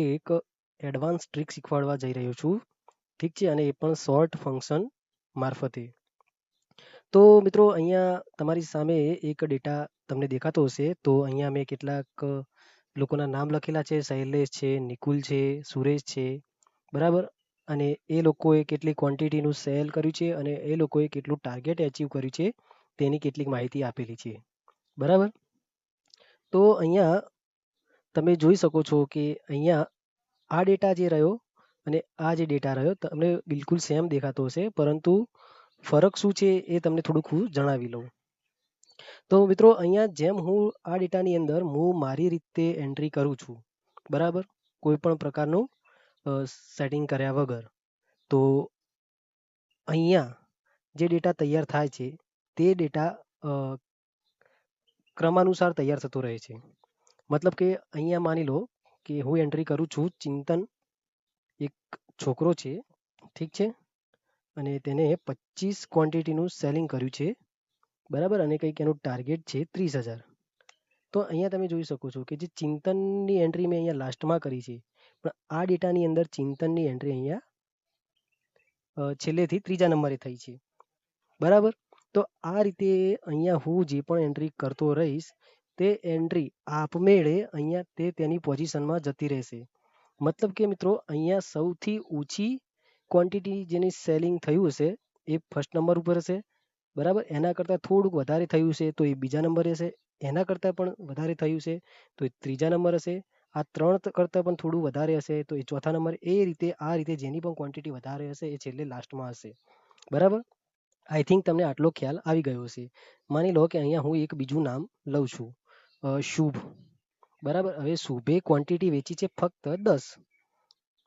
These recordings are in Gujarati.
એક એડવાન્સ ટ્રીક શીખવાડવા જઈ રહ્યો છું. ઠીક છે, અને એ પણ શોર્ટ ફંક્શન મારફતે. તો મિત્રો અહીંયા તમારી સામે એક ડેટા તમને દેખાતો હશે. તો અહીંયા મેં કેટલાક લોકોના નામ લખેલા છે. શૈલેષ છે, નિકુલ છે, સુરેશ છે, બરાબર. અને એ લોકોએ કેટલી ક્વોન્ટિટીનું સેલ કર્યું છે અને એ લોકોએ કેટલું ટાર્ગેટ એચીવ કર્યું છે તેની કેટલીક માહિતી આપેલી છે, બરાબર. તો અહીંયા તમે જોઈ શકો છો કે અહીંયા આ ડેટા જે રહ્યો અને આ જે ડેટા રહ્યો તમને બિલકુલ સેમ દેખાતો હશે, પરંતુ ફરક શું છે એ તમને થોડુંક હું જણાવી લઉં. તો મિત્રો અહીંયા જેમ હું આ ડેટાની અંદર હું મારી રીતે એન્ટ્રી કરું છું, બરાબર, કોઈ પણ પ્રકારનું સેટિંગ કર્યા વગર, તો અહીંયા જે ડેટા તૈયાર થાય છે તે ડેટા ક્રમાનુસાર તૈયાર થતો રહે છે. મતલબ કે અહીંયા માની લો કે હું એન્ટ્રી કરું છું ચિંતન, એક છોકરો છે, ઠીક છે, અને તેને 25 ક્વોન્ટિટીનું સેલિંગ કર્યું છે, બરાબર, અને કંઈક એનું ટાર્ગેટ છે 30,000. તો અહીંયા તમે જોઈ શકો છો કે જે ચિંતનની એન્ટ્રી મેં અહીંયા લાસ્ટમાં કરી છે, પણ આ ડેટાની અંદર ચિંતનની એન્ટ્રી અહીંયા છેલ્લેથી ત્રીજા નંબરે થઈ છે, બરાબર. તો આ રીતે અહીંયા હું જે પણ એન્ટ્રી કરતો રહીશ તે એન્ટ્રી આપમેળે અહીંયા તે તેની પોઝિશનમાં જતી રહેશે. મતલબ કે મિત્રો અહીંયા સૌથી ઓછી ક્વોન્ટિટી જેની સેલિંગ થયું હશે એ ફર્સ્ટ નંબર ઉપર હશે, બરાબર. એના કરતાં થોડુંક વધારે થયું છે તો એ બીજા નંબરે હશે, એના કરતાં પણ વધારે થયું છે તો એ ત્રીજા નંબર હશે, આ 3 કરતાં પણ થોડું વધારે હશે તો એ ચોથા નંબર. એ રીતે આ રીતે જેની પણ ક્વોન્ટિટી વધારે હશે એ છેલ્લે લાસ્ટમાં હશે, બરાબર. આઈ થિંક તમને આટલો ખ્યાલ આવી ગયો હશે. માની લો કે અહીંયા હું એક બીજું નામ લઉં છું, શુભ, બરાબર. હવે શુભે ક્વોન્ટિટી વેચી છે ફક્ત 10,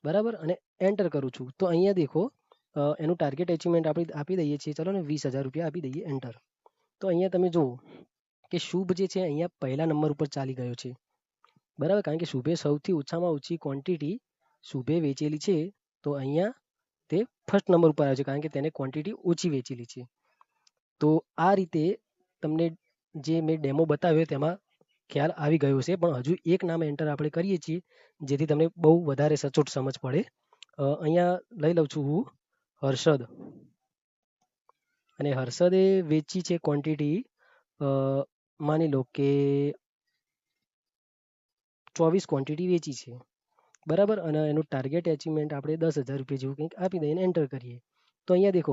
બરાબર, અને એન્ટર કરું છું. તો અહીંયા દેખો એનું ટાર્ગેટ એચિવમેન્ટ આપણે આપી દઈએ છીએ, ચલો ને 20,000 રૂપિયા આપી દઈએ, એન્ટર. તો અહીંયા તમે જુઓ કે શુભ જે છે અહીંયા પહેલા નંબર ઉપર ચાલી ગયો છે, બરાબર, કારણ કે શુભે સૌથી ઓછામાં ઓછી ક્વોન્ટિટી શુભે વેચેલી છે. તો અહીંયા તે ફર્સ્ટ નંબર ઉપર આવે છે કારણ કે તેને ક્વોન્ટિટી ઓછી વેચેલી છે. તો આ રીતે તમને જે મેં ડેમો બતાવ્યો તેમાં ખ્યાલ આવી ગયો છે, પણ હજુ એક નામ એન્ટર આપણે કરીએ છીએ જેથી તમને બહુ વધારે સચોટ સમજ પડે. અહીંયા લઈ લઉં છું હું હર્ષદ, અને હર્ષદે વેચી છે ક્વોન્ટિટી માની લો કે 24 ક્વોન્ટિટી વેચી છે, બરાબર, અને એનું ટાર્ગેટ એચિવમેન્ટ આપણે 10,000 રૂપિયા જેવું કંઈક આપી દઈએ અને એન્ટર કરીએ. તો અહીંયા દેખો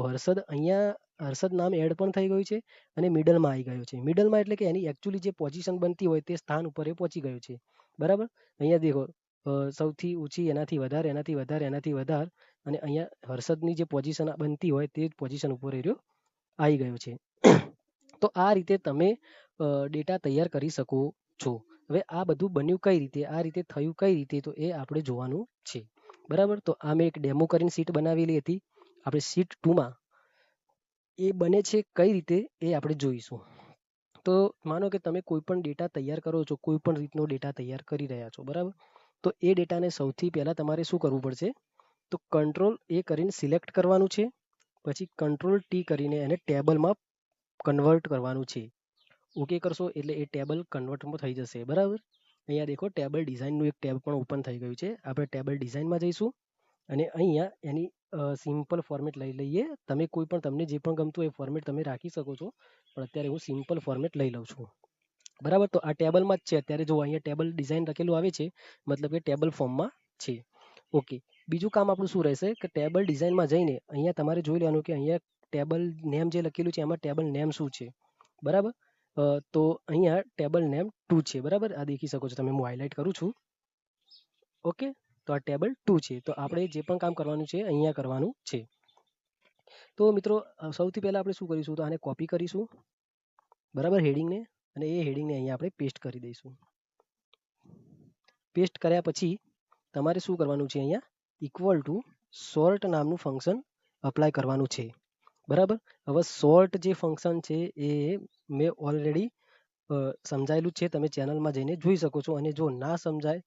હર્ષદ નામ એડ પણ થઈ ગયું છે અને મિડલમાં આવી ગયું છે. મિડલમાં એટલે કે એની એકચ્યુઅલી જે પોઝિશન બનતી હોય તે સ્થાન ઉપર એ પહોંચી ગયું છે, બરાબર. અહીંયા દેખો સૌથી ઊંચી, એનાથી વધારે, એનાથી વધારે, એનાથી વધારે, અને અહીંયા હર્ષદની જે પોઝિશન બનતી હોય તે પોઝિશન ઉપર એ આવી ગયો છે. તો આ રીતે તમે ડેટા તૈયાર કરી શકો છો. હવે આ બધું બન્યું કઈ રીતે, આ રીતે થયું કઈ રીતે, તો એ આપણે જોવાનું છે, બરાબર. તો આ મેં એક ડેમો કરીને સીટ બનાવેલી હતી. આપણે સીટ 2માં એ બને છે કઈ રીતે એ આપણે જોઈશું. તો માનો કે તમે કોઈ પણ ડેટા તૈયાર કરો છો, કોઈ પણ રીતનો ડેટા તૈયાર કરી રહ્યા છો, બરાબર. તો એ ડેટાને સૌથી પહેલાં તમારે શું કરવું પડશે, તો કંટ્રોલ એ કરીને સિલેક્ટ કરવાનું છે, પછી કંટ્રોલ ટી કરીને એને ટેબલમાં કન્વર્ટ કરવાનું છે. ઓકે કરશો એટલે એ ટેબલ કન્વર્ટમાં થઈ જશે, બરાબર. અહીંયા દેખો ટેબલ ડિઝાઇનનું એક ટેબ પણ ઓપન થઈ ગયું છે. આપણે ટેબલ ડિઝાઇનમાં જઈશું અને અહીંયા એની સિમ્પલ ફોર્મેટ લઈ લઈએ. તમે કોઈ પણ તમને જે પણ ગમતું એ ફોર્મેટ તમે રાખી શકો છો, પણ અત્યારે હું સિમ્પલ ફોર્મેટ લઈ લઉં છું, બરાબર. તો આ ટેબલમાં જ છે અત્યારે. જો અહીંયા ટેબલ ડિઝાઇન લખેલું આવે છે, મતલબ કે ટેબલ ફોર્મમાં છે. ઓકે, બીજું કામ આપણું શું રહેશે કે ટેબલ ડિઝાઇનમાં જઈને અહીંયા તમારે જોઈ લેવાનું કે અહીંયા ટેબલ નેમ જે લખેલું છે એમાં ટેબલ નેમ શું છે, બરાબર. તો અહીંયા ટેબલ નેમ 2 છે, બરાબર. આ દેખી શકો છો તમે, હું હાઇલાઇટ કરું છું. ઓકે, તો આ ટેબલ 2 છે. તો આપણે જે પણ કામ કરવાનું છે અહીંયા કરવાનું છે. તો મિત્રો સૌથી પહેલાં આપણે શું કરીશું, તો આને કોપી કરીશું, બરાબર, હેડિંગને, અને એ હેડિંગને અહીંયા આપણે પેસ્ટ કરી દઈશું. પેસ્ટ કર્યા પછી તમારે શું કરવાનું છે, અહીંયા ઇક્વલ ટુ સોર્ટ નામનું ફંક્શન અપ્લાય કરવાનું છે, બરાબર. હવે સોર્ટ જે ફંક્શન છે એ મેં ઓલરેડી સમજાયેલું છે, તમે ચેનલમાં જઈને જોઈ શકો છો. અને જો ના સમજાય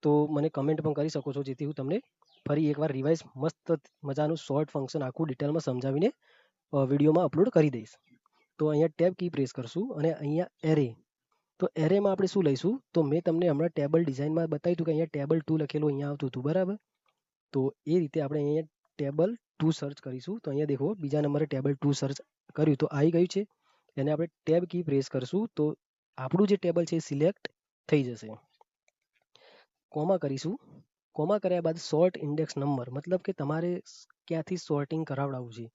તો મને કમેન્ટ પણ કરી શકો છો, જેથી હું તમને ફરી એકવાર રિવાઇઝ મસ્ત મજાનું શોર્ટ ફંક્શન આખું ડિટેલમાં સમજાવીને વિડીયોમાં અપલોડ કરી દઈશ. તો અહીંયા ટેબ કી પ્રેસ કરશું અને અહીંયા એરે, તો એરેમાં આપણે શું લઈશું, તો મેં તમને હમણાં ટેબલ ડિઝાઇનમાં બતાવ્યું હતું કે અહીંયા ટેબલ 2 લખેલું અહીંયા આવતું હતું, બરાબર. તો એ રીતે આપણે અહીંયા ટેબલ 2 સર્ચ કરીશું. તો અહીંયા દેખો બીજા નંબરે ટેબલ 2 સર્ચ કર્યું તો આવી ગયું છે. એને આપણે ટેબ કી પ્રેસ કરશું તો આપણું જે ટેબલ છે એ સિલેક્ટ થઈ જશે. કોમા કરીશું. કોમા કર્યા બાદ સોર્ટ ઇન્ડેક્સ નંબર, મતલબ કે તમારે ક્યાંથી સોર્ટિંગ કરાવડાવવું છે.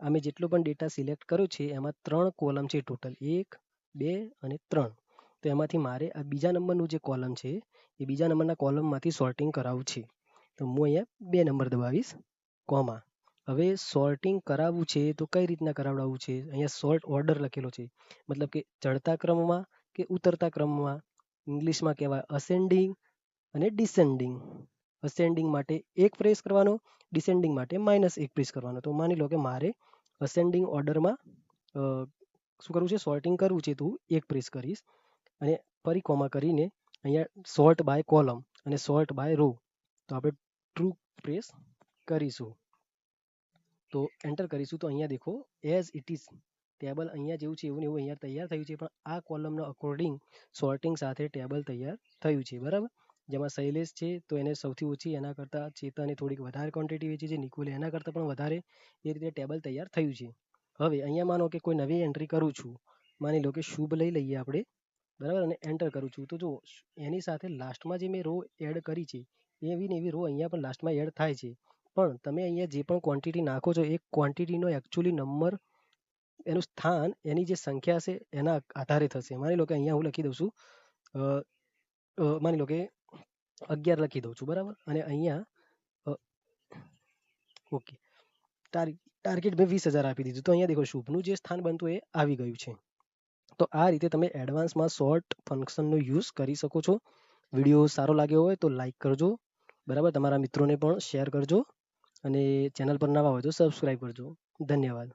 અમે જેટલો પણ ડેટા સિલેક્ટ કર્યો છે એમાં 3 કોલમ છે ટોટલ, 1, 2 અને 3. તો એમાંથી મારે આ બીજા નંબરનું જે કોલમ છે એ બીજા નંબરના કોલમમાંથી સોર્ટિંગ કરાવવું છે. તો હું અહીંયા 2 નંબર દબાવીશ, કોમા. હવે સોર્ટિંગ કરાવવું છે તો કઈ રીતના કરાવડાવવું છે, અહીંયા સોર્ટ ઓર્ડર લખેલો છે, મતલબ કે ચડતા ક્રમમાં કે ઉતરતા ક્રમમાં. ઇંગ્લિશમાં કહેવાય અસેન્ડિંગ અને ડિસેન્ડિંગ. અસેન્ડિંગ માટે 1 પ્રેસ કરવાનો, ડિસેન્ડિંગ માટે -1 પ્રેસ કરવાનો. તો માની લો કે મારે અસેન્ડિંગ ઓર્ડરમાં શું કરવું છે, સોર્ટિંગ કરવું છે, તો 1 પ્રેસ કરીશ અને ફરી કોમા કરીને અહીંયા સોર્ટ બાય કોલમ અને સોર્ટ બાય રો, તો આપણે ટ્રુ પ્રેસ કરીશું. તો એન્ટર કરીશું તો અહીંયા દેખો એઝ ઇટ ઇઝ ટેબલ અહીંયા જેવું છે એવું ને એવું અહીંયા તૈયાર થયું છે, પણ આ કોલમનો અકોર્ડિંગ સોર્ટિંગ સાથે ટેબલ તૈયાર થયું છે, બરાબર. જેમાં શૈલેષ છે તો એને સૌથી ઓછી, એના કરતાં ચેતને થોડીક વધારે ક્વોન્ટિટી વેચી છે, નિકુલે એના કરતાં પણ વધારે. એ રીતે ટેબલ તૈયાર થયું છે. હવે અહીંયા માનો કે કોઈ નવી એન્ટ્રી કરું છું, માની લો કે શુભ લઈ લઈએ આપણે, બરાબર, અને એન્ટર કરું છું. તો જો એની સાથે લાસ્ટમાં જે મેં રો એડ કરી છે એવી ને એવી રો અહીંયા પણ લાસ્ટમાં એડ થાય છે. પણ તમે અહીંયા જે પણ ક્વોન્ટિટી નાખો છો એ ક્વોન્ટિટીનો એકચ્યુઅલી નંબર, એનું સ્થાન, એની જે સંખ્યા છે એના આધારે થશે. માની લો કે અહીંયા હું લખી દઉં છું, માની લો કે 11 લખી દઉં છું, બરાબર. અને અહીંયા ઓકે ટાર્ગેટ મેં 20,000 આપી દીધું. તો અહીંયા દેખો શુભનું જે સ્થાન બનતું એ આવી ગયું છે. તો આ રીતે તમે એડવાન્સમાં સોર્ટ ફંક્શનનો યુઝ કરી શકો છો. વિડીયો સારો લાગ્યો હોય તો લાઈક કરજો, બરાબર. તમારા મિત્રોને પણ શેર કરજો અને ચેનલ પર નવા હોય તો સબસ્ક્રાઈબ કરજો. ધન્યવાદ.